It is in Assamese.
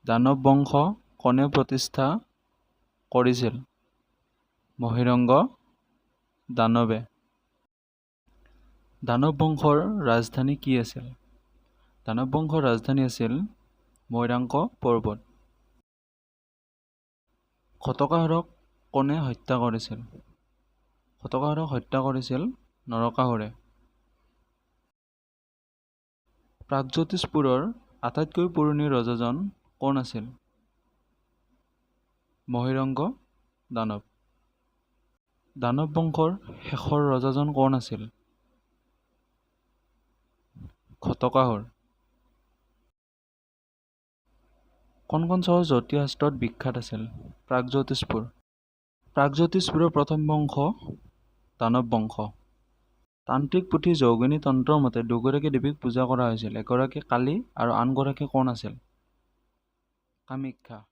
দানৱ বংশ কোনে প্ৰতিষ্ঠা কৰিছিল? মহীৰংগ দানৱে। দানৱ বংশৰ ৰাজধানী কি আছিল? দানৱ বংশৰ ৰাজধানী আছিল মৈৰাংক পৰ্বত। ঘটকাসুৰক কোনে হত্যা কৰিছিল? ঘটকাসুৰক হত্যা কৰিছিল নৰকাসুৰে। প্ৰাগজ্যোতিষপুৰৰ আটাইতকৈ পুৰণি ৰজাজন কোন আছিল? মহীৰংগ দানৱ। দানৱ বংশৰ শেষৰ ৰজাজন কোন আছিল? ঘটকাসুৰ। কোনখন চহৰ জ্যোতিষশাস্ত্ৰত বিখ্যাত আছিল? প্ৰাগজ্যোতিষপুৰ। প্ৰাগজ্যোতিষপুৰৰ প্ৰথম বংশ দানৱ বংশ। তান্ত্ৰিক পুথি যোগিনী তন্ত্ৰৰ মতে দুগৰাকী দেৱীক পূজা কৰা হৈছিল, এগৰাকী কালী আৰু আনগৰাকী কোন আছিল? কামাখ্যা।